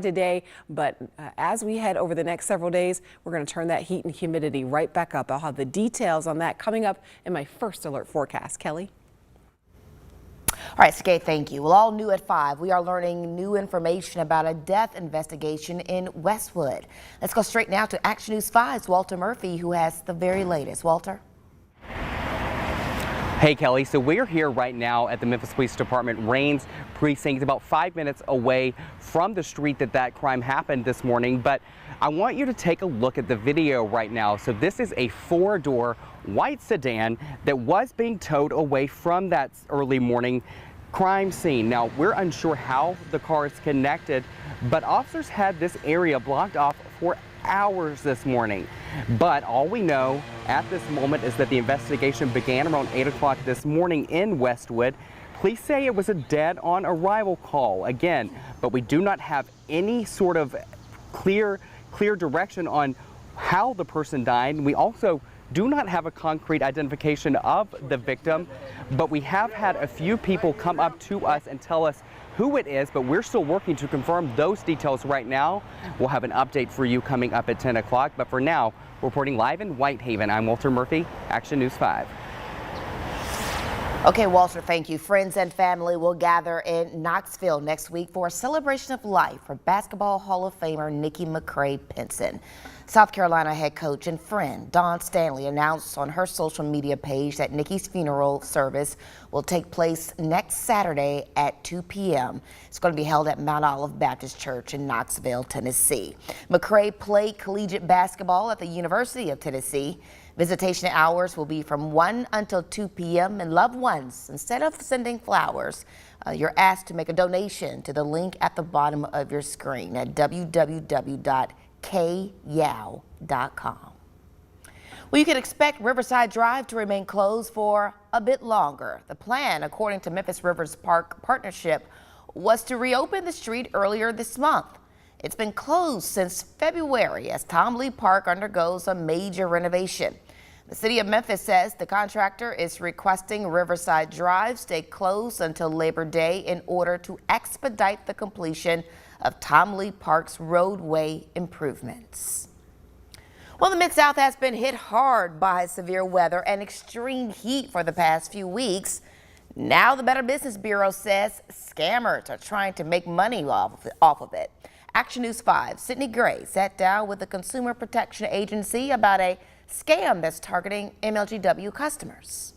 today, but as we head over the next several days, we're going to turn that heat and humidity right back up. I'll have the details on that coming up in my first alert forecast. Kelly? All right, Skay, thank you. Well, all new at 5, we are learning new information about a death investigation in Westwood. Let's go straight now to Action News 5's Walter Murphy, who has the very latest. Walter? Hey Kelly, so we're here right now at the Memphis Police Department Raines precinct, about 5 minutes away from the street that crime happened this morning. But I want you to take a look at the video right now. So this is a 4-door white sedan that was being towed away from that early morning crime scene. Now, we're unsure how the car is connected, but officers had this area blocked off for hours this morning. But all we know at this moment is that the investigation began around 8 o'clock this morning in Westwood. Police say it was a dead on arrival call again, but we do not have any sort of clear direction on how the person died. We also do not have a concrete identification of the victim, but we have had a few people come up to us and tell us who it is, but we're still working to confirm those details right now. We'll have an update for you coming up at 10 o'clock, but for now, reporting live in Whitehaven, I'm Walter Murphy, Action News 5. Okay, Walter, thank you. Friends and family will gather in Knoxville next week for a celebration of life for Basketball Hall of Famer Nikki McCray-Penson. South Carolina head coach and friend Dawn Stanley announced on her social media page that Nikki's funeral service will take place next Saturday at 2 p.m. It's going to be held at Mount Olive Baptist Church in Knoxville, Tennessee. McCray played collegiate basketball at the University of Tennessee. Visitation hours will be from 1 until 2 p.m. and loved ones, instead of sending flowers, you're asked to make a donation to the link at the bottom of your screen at www.kyao.com. Well, you can expect Riverside Drive to remain closed for a bit longer. The plan, according to Memphis Rivers Park Partnership, was to reopen the street earlier this month. It's been closed since February as Tom Lee Park undergoes a major renovation. The city of Memphis says the contractor is requesting Riverside Drive stay closed until Labor Day in order to expedite the completion of Tom Lee Park's roadway improvements. Well, the Mid-South has been hit hard by severe weather and extreme heat for the past few weeks. Now the Better Business Bureau says scammers are trying to make money off of it. Action News 5's Sydney Gray sat down with the Consumer Protection Agency about a scam that's targeting MLGW customers.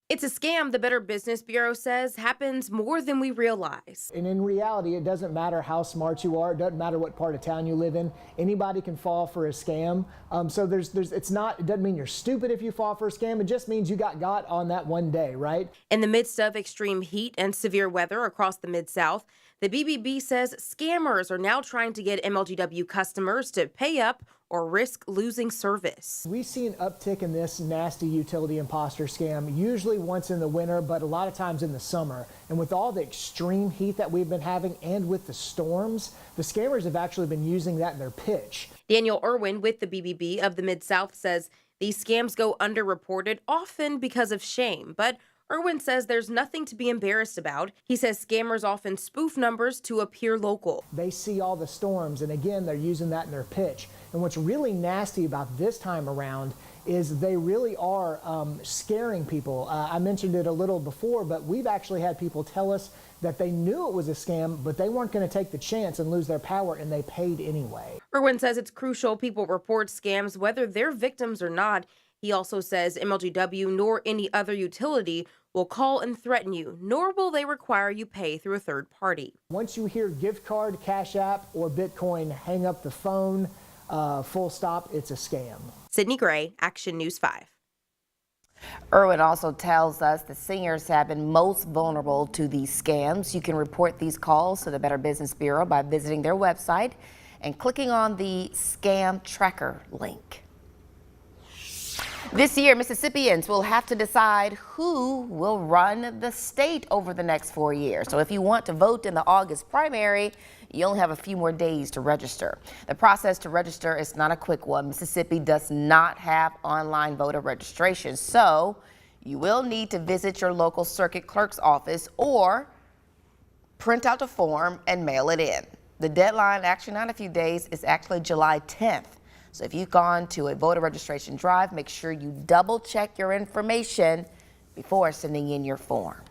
It's a scam, the Better Business Bureau says, happens more than we realize. And in reality, it doesn't matter how smart you are. It doesn't matter what part of town you live in. Anybody can fall for a scam. So it doesn't mean you're stupid if you fall for a scam. It just means you got on that one day, right? In the midst of extreme heat and severe weather across the Mid-South, the BBB says scammers are now trying to get MLGW customers to pay up or risk losing service. We see an uptick in this nasty utility imposter scam, usually once in the winter, but a lot of times in the summer. And with all the extreme heat that we've been having and with the storms, the scammers have actually been using that in their pitch. Daniel Irwin with the BBB of the Mid-South says these scams go underreported, often because of shame, but Irwin says there's nothing to be embarrassed about. He says scammers often spoof numbers to appear local. They see all the storms, and again, they're using that in their pitch. And what's really nasty about this time around is they really are scaring people. I mentioned it a little before, but we've actually had people tell us that they knew it was a scam, but they weren't going to take the chance and lose their power, and they paid anyway. Irwin says it's crucial people report scams whether they're victims or not. He also says MLGW nor any other utility will call and threaten you, nor will they require you pay through a third party. Once you hear gift card, Cash App, or Bitcoin, hang up the phone, full stop, it's a scam. Sydney Gray, Action News 5. Irwin also tells us the seniors have been most vulnerable to these scams. You can report these calls to the Better Business Bureau by visiting their website and clicking on the Scam Tracker link. This year, Mississippians will have to decide who will run the state over the next 4 years. So if you want to vote in the August primary, you only have a few more days to register. The process to register is not a quick one. Mississippi does not have online voter registration, so you will need to visit your local circuit clerk's office or print out a form and mail it in. The deadline, actually not a few days, is actually July 10th. So if you've gone to a voter registration drive, make sure you double check your information before sending in your form.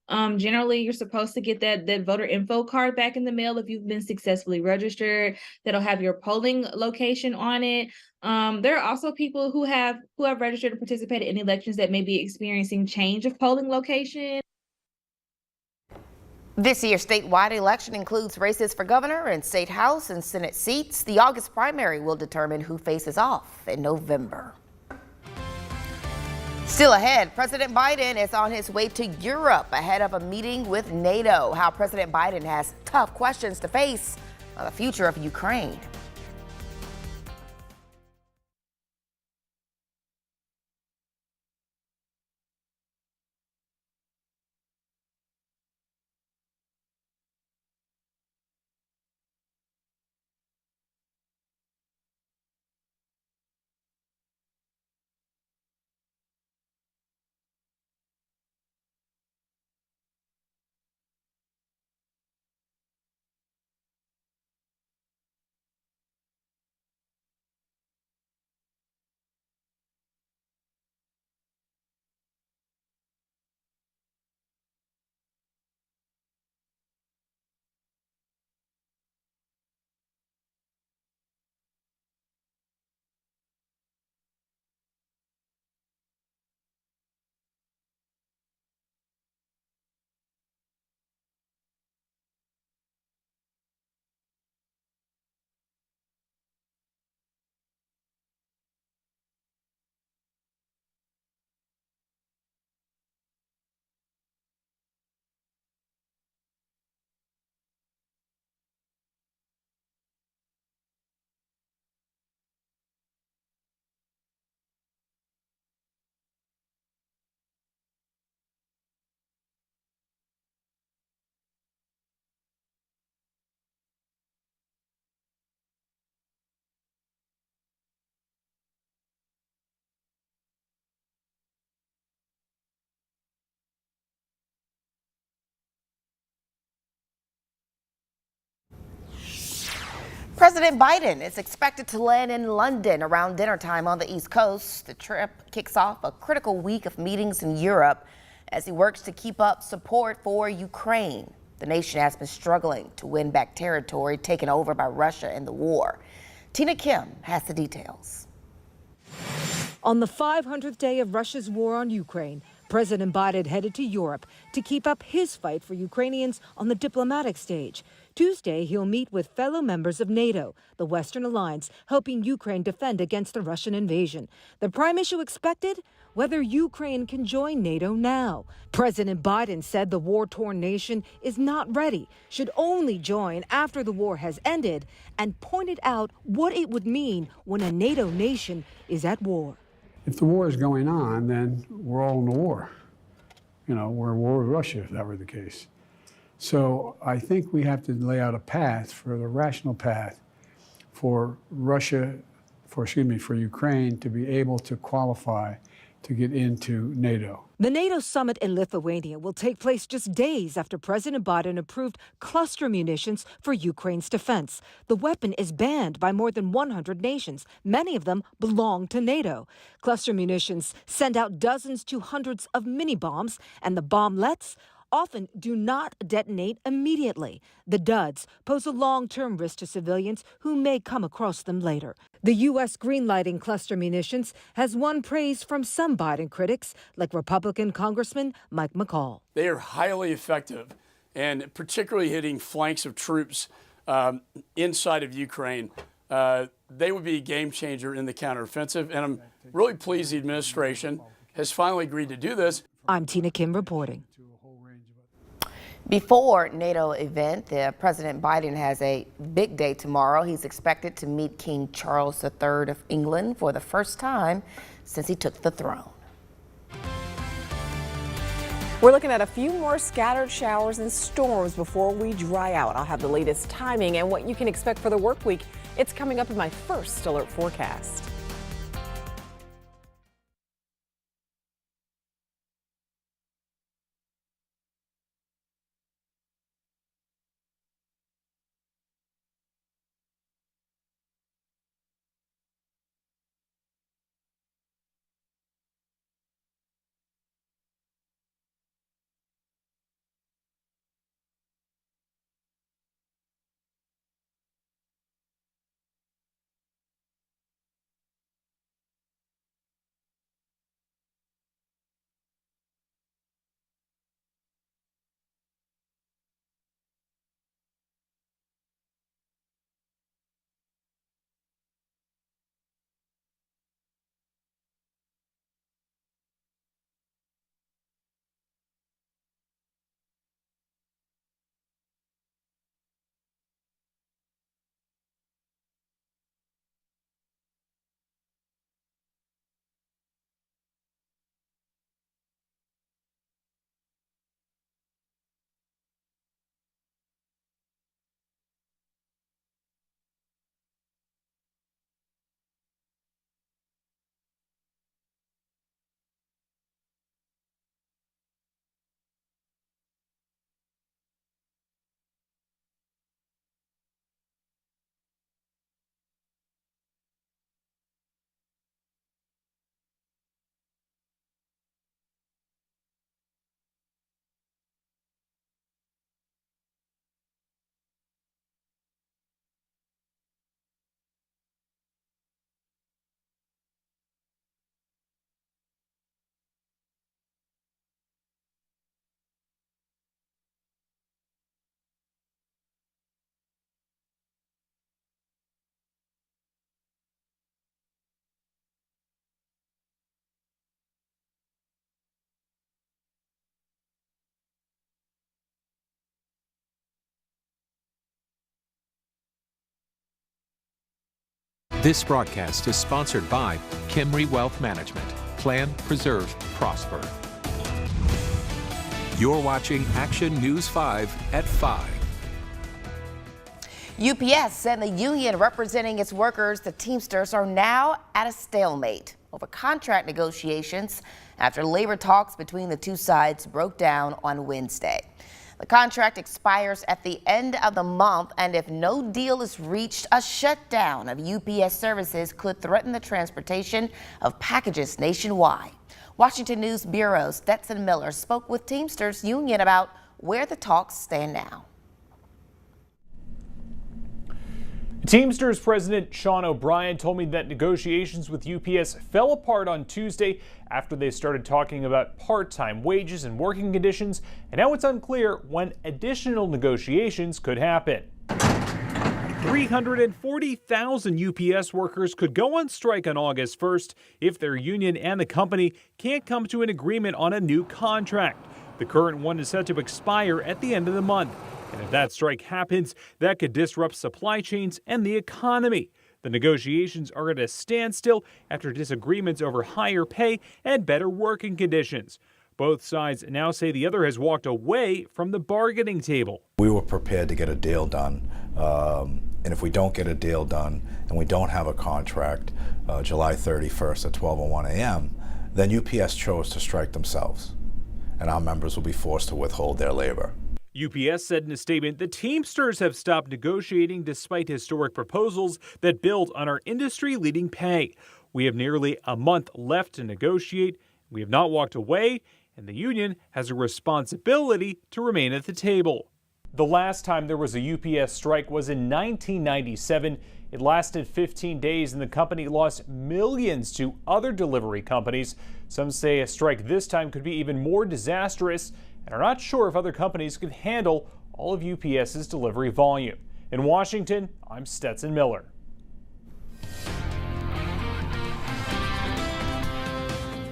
Generally, you're supposed to get that voter info card back in the mail if you've been successfully registered. That'll have your polling location on it. There are also people who have registered and participated in elections that may be experiencing change of polling location. This year's statewide election includes races for governor and state house and senate seats. The August primary will determine who faces off in November. Still ahead, President Biden is on his way to Europe ahead of a meeting with NATO. How President Biden has tough questions to face on the future of Ukraine. President Biden is expected to land in London around dinner time on the East Coast. The trip kicks off a critical week of meetings in Europe as he works to keep up support for Ukraine. The nation has been struggling to win back territory taken over by Russia in the war. Tina Kim has the details. On the 500th day of Russia's war on Ukraine, President Biden headed to Europe to keep up his fight for Ukrainians on the diplomatic stage. Tuesday, he'll meet with fellow members of NATO, the Western alliance, helping Ukraine defend against the Russian invasion. The prime issue expected? Whether Ukraine can join NATO now. President Biden said the war-torn nation is not ready, should only join after the war has ended, and pointed out what it would mean when a NATO nation is at war. If the war is going on, then we're all in the war. You know, we're at war with Russia, if that were the case. So I think we have to lay out a path, for the rational path, for Ukraine to be able to qualify to get into NATO. The NATO summit in Lithuania will take place just days after President Biden approved cluster munitions for Ukraine's defense. The weapon is banned by more than 100 nations. Many of them belong to NATO. Cluster munitions send out dozens to hundreds of mini bombs, and the bomblets often do not detonate immediately. The duds pose a long-term risk to civilians who may come across them later. The U.S. greenlighting cluster munitions has won praise from some Biden critics, like Republican Congressman Mike McCall. They are highly effective, and particularly hitting flanks of troops inside of Ukraine. They would be a game changer in the counteroffensive, and I'm really pleased the administration has finally agreed to do this. I'm Tina Kim reporting. Before NATO event, President Biden has a big day tomorrow. He's expected to meet King Charles III of England for the first time since he took the throne. We're looking at a few more scattered showers and storms before we dry out. I'll have the latest timing and what you can expect for the work week. It's coming up in my first alert forecast. This broadcast is sponsored by Kimry Wealth Management. Plan, preserve, prosper. You're watching Action News 5 at 5. UPS and the union representing its workers, the Teamsters, are now at a stalemate over contract negotiations after labor talks between the two sides broke down on Wednesday. The contract expires at the end of the month, and if no deal is reached, a shutdown of UPS services could threaten the transportation of packages nationwide. Washington News Bureau's Stetson Miller spoke with Teamsters Union about where the talks stand now. Teamsters President Sean O'Brien told me that negotiations with UPS fell apart on Tuesday after they started talking about part-time wages and working conditions, and now it's unclear when additional negotiations could happen. 340,000 UPS workers could go on strike on August 1st if their union and the company can't come to an agreement on a new contract. The current one is set to expire at the end of the month. And if that strike happens, that could disrupt supply chains and the economy. The negotiations are at a standstill after disagreements over higher pay and better working conditions. Both sides now say the other has walked away from the bargaining table. We were prepared to get a deal done, and if we don't get a deal done and we don't have a contract July 31st at 12:01 a.m., then UPS chose to strike themselves, and our members will be forced to withhold their labor. UPS said in a statement the Teamsters have stopped negotiating despite historic proposals that build on our industry-leading pay. We have nearly a month left to negotiate. We have not walked away, and the union has a responsibility to remain at the table. The last time there was a UPS strike was in 1997. It lasted 15 days, and the company lost millions to other delivery companies. Some say a strike this time could be even more disastrous, and are not sure if other companies could handle all of UPS's delivery volume. In Washington, I'm Stetson Miller.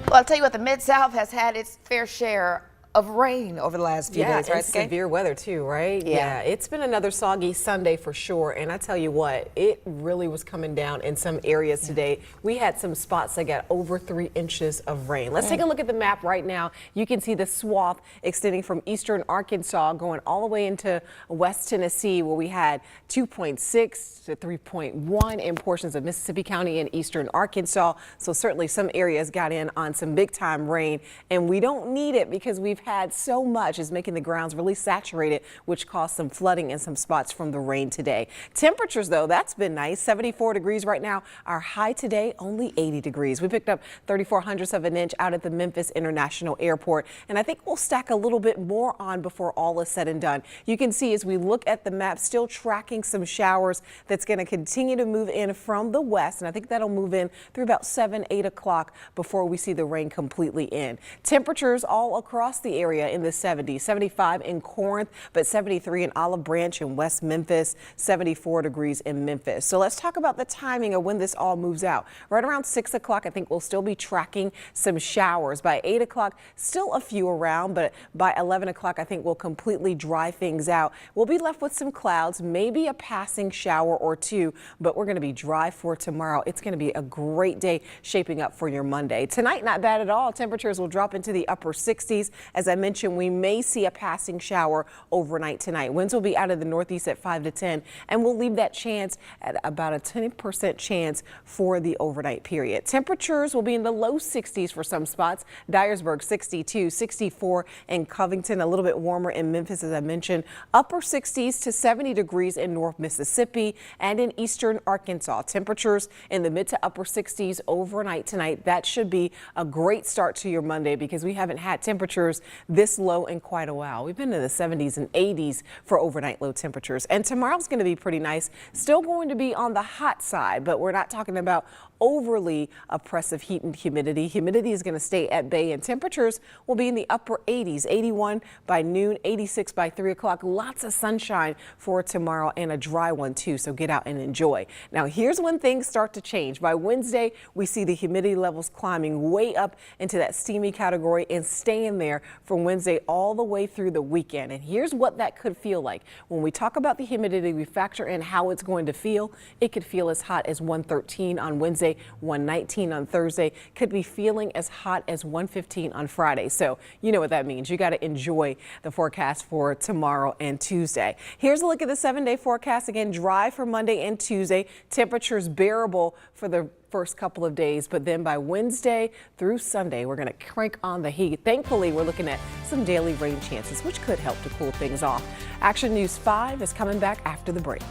Well, I'll tell you what, the Mid-South has had its fair share of rain over the last few days, right? And severe weather too, right? Yeah, it's been another soggy Sunday for sure. And I tell you what, it really was coming down in some areas today. We had some spots that got over 3 inches of rain. Let's take a look at the map right now. You can see the swath extending from eastern Arkansas going all the way into West Tennessee, where we had 2.6 to 3.1 in portions of Mississippi County and eastern Arkansas. So certainly some areas got in on some big time rain, and we don't need it because we've had so much is making the grounds really saturated, which caused some flooding in some spots from the rain today. Temperatures, though, that's been nice. 74 degrees right now. Our high today, only 80 degrees. We picked up 3/400ths of an inch out at the Memphis International Airport, and I think we'll stack a little bit more on before all is said and done. You can see as we look at the map, still tracking some showers that's going to continue to move in from the west, and I think that'll move in through about 7, 8 o'clock before we see the rain completely in. Temperatures all across the area in the 70s, 75 in Corinth, but 73 in Olive Branch and West Memphis, 74 degrees in Memphis. So let's talk about the timing of when this all moves out. Right around 6 o'clock, I think we'll still be tracking some showers. By 8 o'clock, still a few around, but by 11 o'clock, I think we'll completely dry things out. We'll be left with some clouds, maybe a passing shower or two, but we're going to be dry for tomorrow. It's going to be a great day shaping up for your Monday. Tonight, not bad at all. Temperatures will drop into the upper 60s. As I mentioned, we may see a passing shower overnight tonight. Winds will be out of the northeast at 5 to 10, and we'll leave that chance at about a 10% chance for the overnight period. Temperatures will be in the low 60s for some spots. Dyersburg 62, 64 in Covington, a little bit warmer in Memphis, as I mentioned. Upper 60s to 70 degrees in North Mississippi and in eastern Arkansas. Temperatures in the mid to upper 60s overnight tonight. That should be a great start to your Monday because we haven't had temperatures this low in quite a while. We've been in the 70s and 80s for overnight low temperatures. And tomorrow's going to be pretty nice. Still going to be on the hot side, but we're not talking about overly oppressive heat and humidity. Humidity is going to stay at bay, and temperatures will be in the upper 80s, 81 by noon, 86 by 3 o'clock. Lots of sunshine for tomorrow and a dry one too, so get out and enjoy. Now here's when things start to change. By Wednesday, we see the humidity levels climbing way up into that steamy category and staying there from Wednesday all the way through the weekend. And here's what that could feel like. When we talk about the humidity, we factor in how it's going to feel. It could feel as hot as 113 on Wednesday, 119 on Thursday, could be feeling as hot as 115 on Friday. So you know what that means. You got to enjoy the forecast for tomorrow and Tuesday. Here's a look at the 7-day forecast. Again, dry for Monday and Tuesday. Temperatures bearable for the first couple of days, but then by Wednesday through Sunday, we're going to crank on the heat. Thankfully, we're looking at some daily rain chances, which could help to cool things off. Action News 5 is coming back after the break.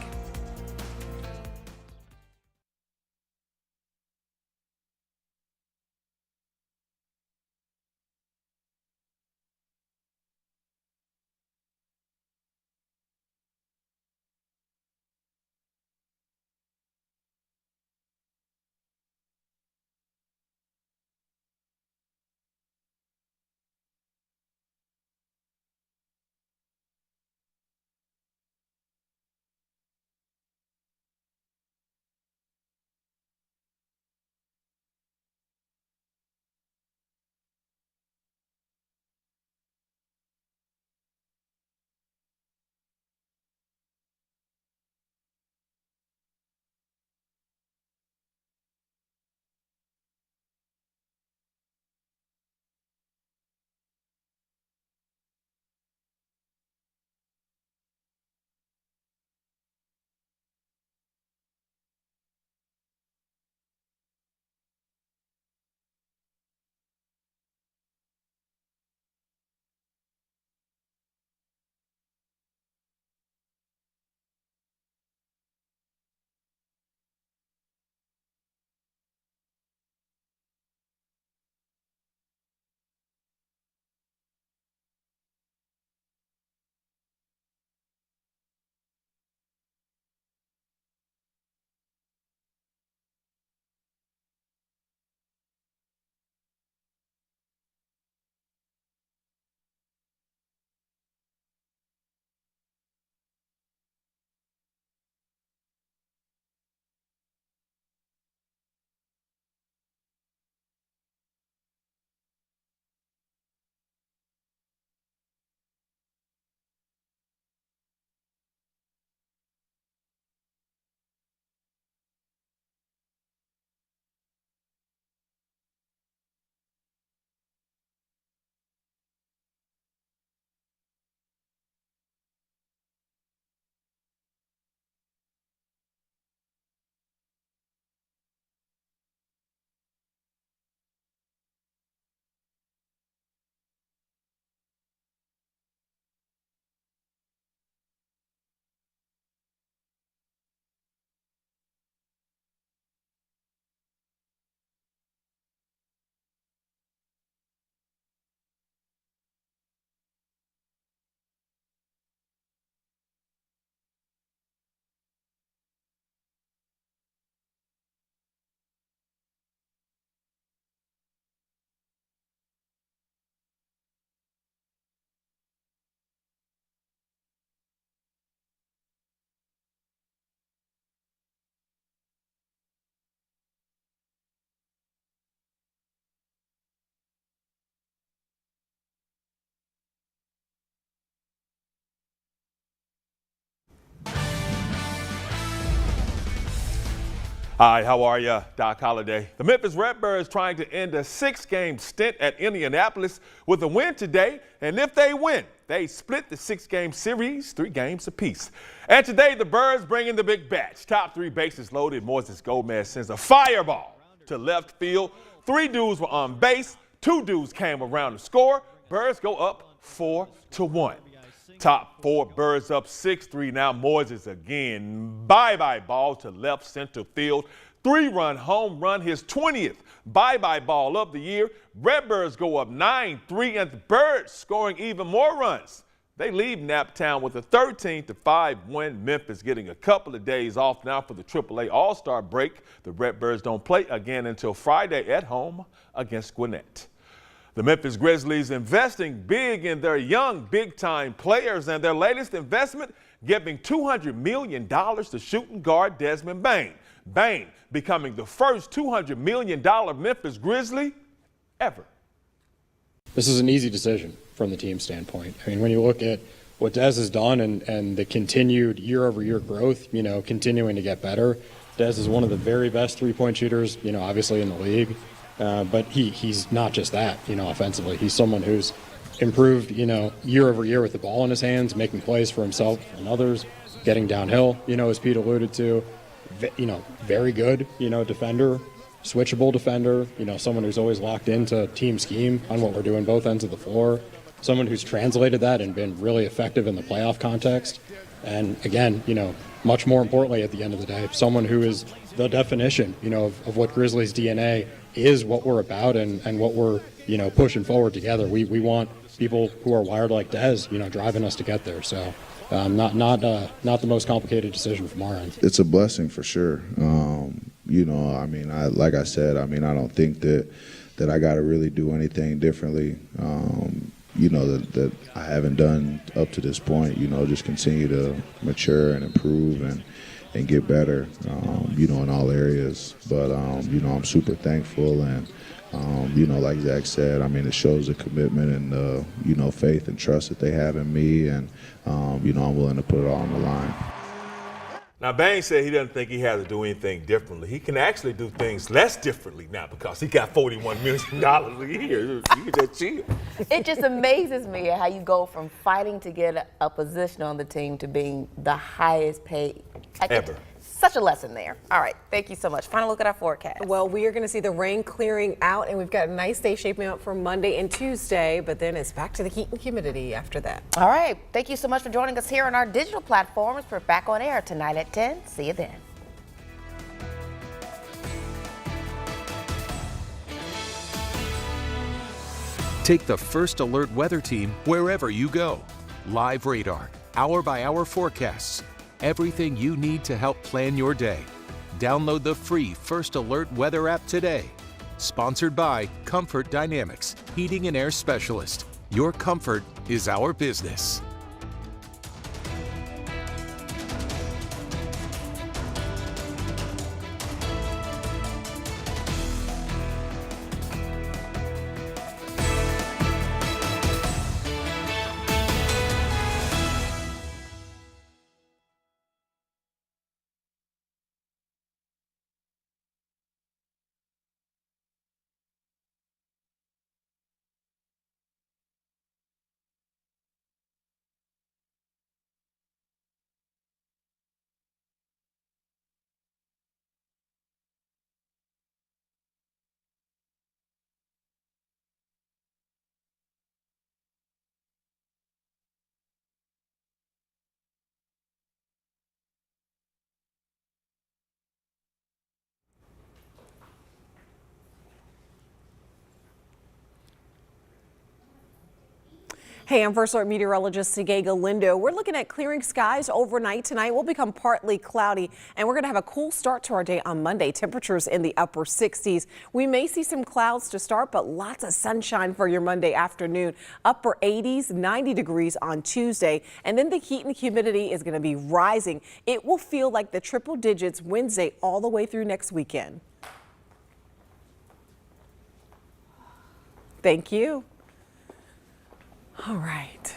Hi, how are you? Doc Holliday. The Memphis Redbirds trying to end a 6-game stint at Indianapolis with a win today. And if they win, they split the 6-game series 3 games apiece. And today, the Birds bring in the big batch. Top 3 bases loaded. Moises Gomez sends a fireball to left field. 3 dudes were on base. 2 dudes came around to score. Birds go up 4-1. Top 4 Birds up 6-3. Now Moises again. Bye-bye ball to left center field. 3-run home run, his 20th bye-bye ball of the year. Redbirds go up 9-3, and the Birds scoring even more runs They leave Naptown with a 13-5 win. Memphis getting a couple of days off now for the AAA All-Star break. The Redbirds don't play again until Friday at home against Gwinnett. The Memphis Grizzlies investing big in their young big-time players, and their latest investment giving $200 million to shooting guard Desmond Bane. Bane becoming the first $200 million Memphis Grizzly ever. This is an easy decision from the team standpoint. I mean, when you look at what Dez has done and the continued year-over-year growth, continuing to get better, Dez is one of the very best three-point shooters, obviously in the league. But he's not just that, offensively. He's someone who's improved, year over year with the ball in his hands, making plays for himself and others, getting downhill, as Pete alluded to. Very good, defender, switchable defender, someone who's always locked into team scheme on what we're doing both ends of the floor. Someone who's translated that and been really effective in the playoff context. And again, much more importantly at the end of the day, someone who is the definition, of what Grizzlies DNA is, what we're about and what we're, pushing forward together. We want people who are wired like Dez, driving us to get there. So not the most complicated decision from our end. It's a blessing for sure. Like I said, I don't think that I got to really do anything differently. That I haven't done up to this point, just continue to mature and improve and get better, in all areas. But, I'm super thankful and, like Zach said, it shows the commitment and the, faith and trust that they have in me, and, I'm willing to put it all on the line. Now, Bane said he doesn't think he has to do anything differently. He can actually do things less differently now because he got $41 million a year. You just chill. It just amazes me how you go from fighting to get a position on the team to being the highest paid. Ever. Such a lesson there. All right, thank you so much. Final look at our forecast. Well, we are going to see the rain clearing out, and we've got a nice day shaping up for Monday and Tuesday, but then it's back to the heat and humidity after that. All right, thank you so much for joining us here on our digital platforms. We're back on air tonight at 10. See you then. Take the First Alert Weather Team wherever you go. Live radar, hour-by-hour forecasts, everything you need to help plan your day. Download the free First Alert Weather app today. Sponsored by Comfort Dynamics, Heating and Air Specialist. Your comfort is our business. Hey, I'm First Alert meteorologist Sige Galindo. We're looking at clearing skies overnight tonight. Will become partly cloudy, and we're going to have a cool start to our day on Monday. Temperatures in the upper 60s. We may see some clouds to start, but lots of sunshine for your Monday afternoon. Upper 80s, 90 degrees on Tuesday, and then the heat and humidity is going to be rising. It will feel like the triple digits Wednesday all the way through next weekend. Thank you. All right.